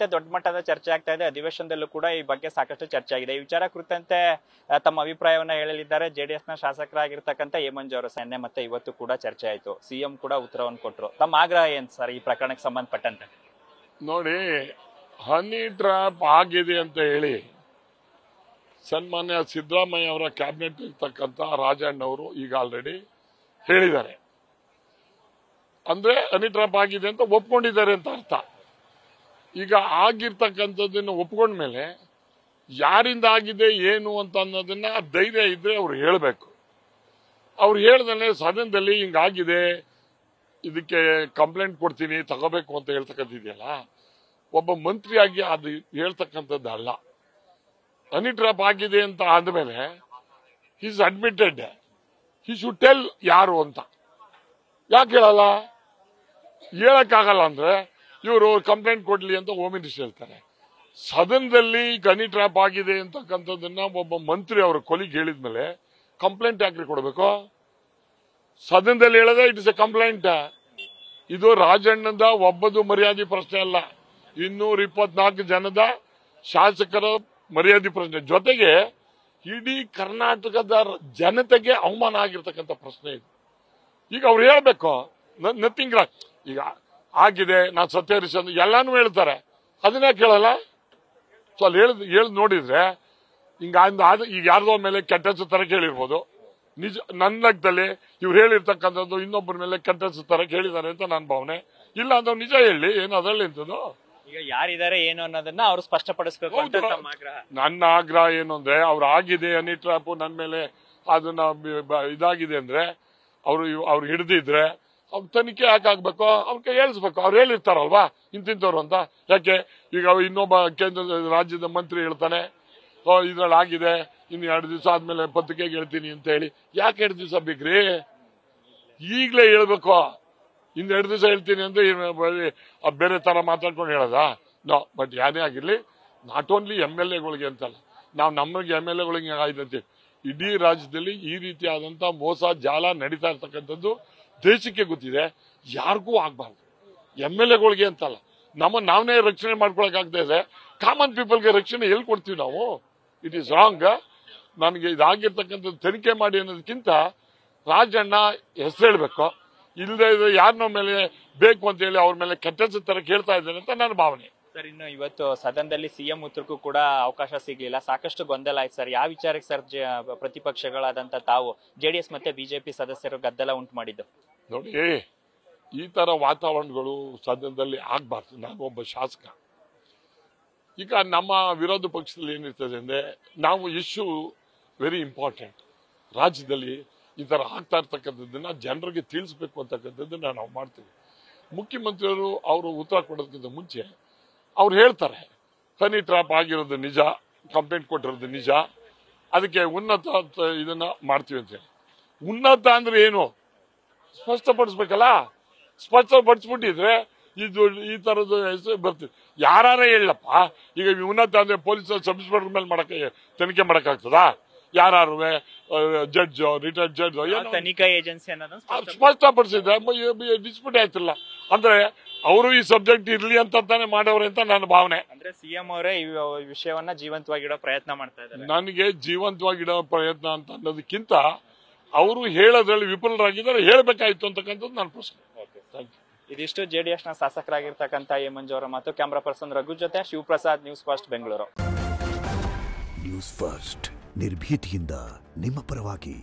ಮತ್ತೆ ದೊಡ್ಡ ಮಟ್ಟದ ಚರ್ಚೆ ಆಗ್ತಾ ಇದೆ. ಅಧಿವೇಶನದಲ್ಲೂ ಕೂಡ ಈ ಬಗ್ಗೆ ಸಾಕಷ್ಟು ಚರ್ಚೆ ಆಗಿದೆ. ಈ ವಿಚಾರ ಕುರಿತಂತೆ ತಮ್ಮ ಅಭಿಪ್ರಾಯವನ್ನ ಹೇಳಲಿದ್ದಾರೆ ಜೆಡಿಎಸ್ ನ ಶಾಸಕರಾಗಿರ್ತಕ್ಕಂಥ ಎ ಮಂಜು ಅವರು. ನಿನ್ನೆ ಮತ್ತೆ ಇವತ್ತು ಕೂಡ ಚರ್ಚೆ ಆಯ್ತು, ಸಿಎಂ ಕೂಡ ಉತ್ತರವನ್ನು ಕೊಟ್ಟರು. ತಮ್ಮ ಆಗ್ರಹ ಏನ್ ಸರ್ ಈ ಪ್ರಕರಣಕ್ಕೆ ಸಂಬಂಧಪಟ್ಟಂತೆ? ನೋಡಿ, ಹನಿ ಟ್ರ್ಯಾಪ್ ಆಗಿದೆ ಅಂತ ಹೇಳಿ ಸನ್ಮಾನ್ಯ ಸಿದ್ದರಾಮಯ್ಯ ಅವರ ಕ್ಯಾಬಿನೆಟ್ ಇರ್ತಕ್ಕಂಥ ರಾಜಣ್ಣವರು ಈಗ ಆಲ್ರೆಡಿ ಹೇಳಿದ್ದಾರೆ. ಅಂದ್ರೆ ಹನಿ ಟ್ರ್ಯಾಪ್ ಆಗಿದೆ ಅಂತ ಒಪ್ಕೊಂಡಿದ್ದಾರೆ ಅಂತ ಅರ್ಥ. ಈಗ ಆಗಿರ್ತಕ್ಕಂಥದ್ದನ್ನು ಒಪ್ಕೊಂಡ್ಮೇಲೆ ಯಾರಿಂದ ಆಗಿದೆ ಏನು ಅಂತ ಅನ್ನೋದನ್ನ ಧೈರ್ಯ ಇದ್ರೆ ಅವ್ರು ಹೇಳಬೇಕು. ಅವ್ರು ಹೇಳ್ದನೆ ಸದನದಲ್ಲಿ ಹಿಂಗಾಗಿದೆ, ಇದಕ್ಕೆ ಕಂಪ್ಲೇಂಟ್ ಕೊಡ್ತೀನಿ ತಗೋಬೇಕು ಅಂತ ಹೇಳ್ತಕ್ಕಂಥದ್ದಿದೆಯಲ್ಲ, ಒಬ್ಬ ಮಂತ್ರಿಯಾಗಿ ಅದು ಹೇಳ್ತಕ್ಕಂಥದ್ದು ಅಲ್ಲ. ಹನಿ ಟ್ರ್ಯಾಪ್ ಆಗಿದೆ ಅಂತ ಆದ್ಮೇಲೆ is admitted, he should tell ಯಾರು ಅಂತ. ಯಾಕೆ ಹೇಳಲ್ಲ? ಹೇಳಕ್ಕಾಗಲ್ಲ ಅಂದ್ರೆ ಇವರು ಕಂಪ್ಲೇಂಟ್ ಕೊಡ್ಲಿ ಅಂತ ಹೋಮ್ ಮಿನಿಸ್ಟರ್ ಹೇಳ್ತಾರೆ. ಸದನದಲ್ಲಿ ಹನಿ ಟ್ರ್ಯಾಪ್ ಆಗಿದೆ ಅಂತಕ್ಕಂಥದ್ದನ್ನ ಒಬ್ಬ ಮಂತ್ರಿ ಅವರ ಕೊಲಿಗೆ ಹೇಳಿದ್ಮೇಲೆ ಕಂಪ್ಲೇಂಟ್ ಯಾಕ್ರಿ ಕೊಡಬೇಕು? ಸದನದಲ್ಲಿ ಹೇಳದೆ ಇಟ್ ಇಸ್ ಎ ಕಂಪ್ಲೇಂಟ್. ಇದು ರಾಜಣ್ಣದ ಒಬ್ಬದು ಮರ್ಯಾದೆ ಪ್ರಶ್ನೆ ಅಲ್ಲ, 224 ಜನದ ಶಾಸಕರ ಮರ್ಯಾದೆ ಪ್ರಶ್ನೆ, ಜೊತೆಗೆ ಇಡೀ ಕರ್ನಾಟಕದ ಜನತೆಗೆ ಅವಮಾನ ಆಗಿರ್ತಕ್ಕಂಥ ಪ್ರಶ್ನೆ ಇದು. ಈಗ ಅವ್ರು ಹೇಳ್ಬೇಕು, ನಥಿಂಗ್ ಈಗ ಆಗಿದೆ, ನಾನು ಸತ್ಯಹರಿಸಿ ಎಲ್ಲಾನು ಹೇಳ್ತಾರೆ, ಅದನ್ನೇ ಕೇಳಲ್ಲ. ಸೊ ಅಲ್ಲಿ ಹೇಳ್ದು ನೋಡಿದ್ರೆ ಈಗ ಯಾರ್ದೋ ಮೇಲೆ ಕೆಟ್ಟ ಹೆಸರು ತರ ಕೇಳಿರ್ಬೋದು. ನಿಜ ನನ್ನ ಲೆಕ್ಕದಲ್ಲಿ ಇವ್ರು ಹೇಳಿರ್ತಕ್ಕಂಥದ್ದು ಇನ್ನೊಬ್ಬರ ಮೇಲೆ ಕೆಟ್ಟ ಹೆಸರು ತರ ಕೇಳಿದ್ದಾರೆ ಅಂತ ನನ್ನ ಭಾವನೆ. ಇಲ್ಲ ಅಂದ್ರೆ ನಿಜ ಹೇಳಿ, ಏನು ಅದರಲ್ಲಿ ಇಂಥದ್ದು. ಈಗ ಯಾರಿದ್ದಾರೆ ಏನು ಅನ್ನೋದನ್ನ ಅವ್ರು ಸ್ಪಷ್ಟಪಡಿಸಬೇಕು ಅಂತ ತಮ್ಮ ಆಗ್ರಹ. ನನ್ನ ಆಗ್ರಹ ಏನು ಅಂದ್ರೆ, ಅವ್ರು ಆಗಿದೆ ಹನಿ ಟ್ರ್ಯಾಪ್ ನನ್ನ ಮೇಲೆ ಅದನ್ನ ಇದಾಗಿದೆ ಅಂದ್ರೆ ಅವ್ರು ಹಿಡಿದಿದ್ರೆ ಅವ್ರು ತನಿಖೆ ಯಾಕಾಗ್ಬೇಕು, ಅವ್ರಿಗೆ ಹೇಳಿಸ್ಬೇಕು. ಅವ್ರು ಹೇಳಿರ್ತಾರಲ್ವಾ ಇಂತಿಂತವ್ರು ಅಂತ. ಯಾಕೆ ಈಗ ಇನ್ನೊಬ್ಬ ಕೇಂದ್ರ ರಾಜ್ಯದ ಮಂತ್ರಿ ಹೇಳ್ತಾನೆ ಇದ್ರಲ್ಲಿ ಆಗಿದೆ, ಇನ್ನು 2 ದಿವಸ ಆದ್ಮೇಲೆ ಪತ್ರಿಕೆಗೆ ಹೇಳ್ತೀನಿ ಅಂತ ಹೇಳಿ. ಯಾಕೆ 2 ದಿವಸ ಬೇಕ್ರಿ? ಈಗ್ಲೇ ಹೇಳ್ಬೇಕು. ಇನ್ನು 2 ದಿವಸ ಹೇಳ್ತೀನಿ ಅಂದ್ರೆ ಬೇರೆ ತರ ಮಾತಾಡ್ಕೊಂಡು ಹೇಳದ? ನೋ. ಬಟ್ ಯಾರೇ ಆಗಿರ್ಲಿ, ನಾಟ್ ಓನ್ಲಿ MLA ಗಳಿಗೆ ಅಂತಲ್ಲ, ನಾವು ನಮಗೆ MLA ಗಳಿಗೆ ಆಯ್ತಂತೀವಿ. ಇಡೀ ರಾಜ್ಯದಲ್ಲಿ ಈ ರೀತಿಯಾದಂತ ಮೋಸ ಜಾಲ ನಡೀತಾ ಇರ್ತಕ್ಕಂಥದ್ದು ದೇಶಕ್ಕೆ ಗೊತ್ತಿದೆ, ಯಾರಿಗೂ ಆಗ್ಬಾರ್ದು. MLA ಗಳಿಗೆ ಅಂತಲ್ಲ, ನಾವೇ ರಕ್ಷಣೆ ಮಾಡ್ಕೊಳಕ್ ಆಗ್ತಾ ಇದೆ, ಕಾಮನ್ ಪೀಪಲ್ಗೆ ರಕ್ಷಣೆ ಎಲ್ಲಿ ಕೊಡ್ತೀವಿ ನಾವು? It is wrong. ನನಗೆ ಇದಾಗಿರ್ತಕ್ಕಂಥದ್ದು ತನಿಖೆ ಮಾಡಿ ಅನ್ನೋದಕ್ಕಿಂತ ರಾಜಣ್ಣ ಹೆಸರು ಹೇಳ್ಬೇಕು. ಇಲ್ಲದೆ ಯಾರನ್ನ ಮೇಲೆ ಬೇಕು ಅಂತ ಹೇಳಿ ಅವ್ರ ಮೇಲೆ ಕೆಟ್ಟ ತರ ಕೇಳ್ತಾ ಇದ್ದಾರೆ ಅಂತ ನನ್ನ ಭಾವನೆ. ಸರ್, ಇನ್ನು ಇವತ್ತು ಸದನದಲ್ಲಿ ಸಿಎಂ ಉತ್ತರಕ್ಕೂ ಕೂಡ ಅವಕಾಶ ಸಿಗ್ಲಿಲ್ಲ, ಸಾಕಷ್ಟು ಗೊಂದಲ ಆಯ್ತು ಸರ್. ಯಾವ ವಿಚಾರಕ್ಕೆ ಸರ್ ಪ್ರತಿಪಕ್ಷಗಳಾದಂತ ತಾವು ಜೆಡಿಎಸ್ ಮತ್ತೆ ಬಿಜೆಪಿ ಸದಸ್ಯರು ಗದ್ದಲ ಉಂಟು ಮಾಡಿದ್ದು? ನೋಡಿ, ಈ ತರ ವಾತಾವರಣಗಳು ಸದನದಲ್ಲಿ ಆಗ್ಬಾರ್ದು. ನಾನು ಒಬ್ಬ ಶಾಸಕ. ಈಗ ನಮ್ಮ ವಿರೋಧ ಪಕ್ಷದಲ್ಲಿ ಏನಿರ್ತದೆ ಅಂದ್ರೆ, ನಾವು ಇಶ್ಯೂ ವೆರಿ ಇಂಪಾರ್ಟೆಂಟ್. ರಾಜ್ಯದಲ್ಲಿ ಈ ತರ ಆಗ್ತಾ ಇರ್ತಕ್ಕಂಥದ್ದನ್ನ ಜನರಿಗೆ ತಿಳಿಸ್ಬೇಕು ಅಂತಕ್ಕಂಥದ್ದನ್ನ ನಾವು ಮಾಡ್ತೀವಿ. ಮುಖ್ಯಮಂತ್ರಿಯವರು ಅವರು ಉತ್ತರ ಕೊಡೋದಕ್ಕಿಂತ ಮುಂಚೆ ಅವ್ರು ಹೇಳ್ತಾರೆ ಹನಿ ಟ್ರ್ಯಾಪ್ ಆಗಿರೋದು ನಿಜ, ಕಂಪ್ಲೇಂಟ್ ಕೊಟ್ಟಿರೋದು ನಿಜ, ಅದಕ್ಕೆ ಉನ್ನತ ಇದನ್ನ ಮಾಡ್ತೀವಿ ಅಂತ ಹೇಳಿ. ಉನ್ನತ ಅಂದ್ರೆ ಏನು ಸ್ಪಷ್ಟಪಡಿಸ್ಬೇಕಲ್ಲ. ಸ್ಪಷ್ಟಪಡಿಸ್ಬಿಟ್ಟಿದ್ರೆ ಇದು ಈ ತರದ್ದು ಹೆಸರು ಬರ್ತೀವಿ. ಯಾರೇ ಹೇಳಪ್ಪ, ಈಗ ಉನ್ನತ ಅಂದ್ರೆ ಪೊಲೀಸ್ ಸಬ್ ಇನ್ಸ್ಪೆಕ್ಟರ್ ಮೇಲೆ ತನಿಖೆ ಮಾಡಕ್ಕಾಗ್ತದಾ? ಯಾರು ಜಡ್ಜ್, ರಿಟೈರ್ಡ್ ಜಡ್ಜ್, ತನಿಖಾ ಏಜೆನ್ಸಿ ಸ್ಪಷ್ಟಪಡಿಸಿದ್ರೆ ಡಿಸ್ಪ್ಯೂಟ್ ಆಯ್ತಿಲ್ಲ ಅಂದ್ರೆ ಅವರು ಈ ಸಬ್ಜೆಕ್ಟ್ ಇರ್ಲಿ ಅಂತ ತಾನೇ ಮಾಡವ್ರೆ ಅಂತ ನನ್ನ ಭಾವನೆ. ಅಂದ್ರೆ ಸಿಎಂ ಅವರೇ ಈ ವಿಷಯವನ್ನ ಜೀವಂತವಾಗಿಡೋ ಪ್ರಯತ್ನ ಮಾಡ್ತಾ ಇದ್ದಾರೆ. ನನಗೆ ಜೀವಂತವಾಗಿಡೋ ಪ್ರಯತ್ನ ಅಂತ ಅನ್ನೋದಕ್ಕಿಂತ ಅವರು ಹೇಳೋದ್ರಲ್ಲಿ ವಿಫಲರಾಗಿದ್ದಾರೆ, ಹೇಳ್ಬೇಕಾಯ್ತು ಅಂತಕ್ಕಂಥದ್ದು ನನ್ನ ಪ್ರಶ್ನೆ. ಇದಿಷ್ಟು ಜೆಡಿಎಸ್ ನ ಶಾಸಕರಾಗಿರ್ತಕ್ಕಂಥ ಎ ಮಂಜು ಅವರ ಮಾತು. ಕ್ಯಾಮರಾ ಪರ್ಸನ್ ರಘು ಜೊತೆ Shivaprasad, news first Bengaluru. News first ನಿರ್ಭೀತಿಯಿಂದ ನಿಮ್ಮ ಪರವಾಗಿ.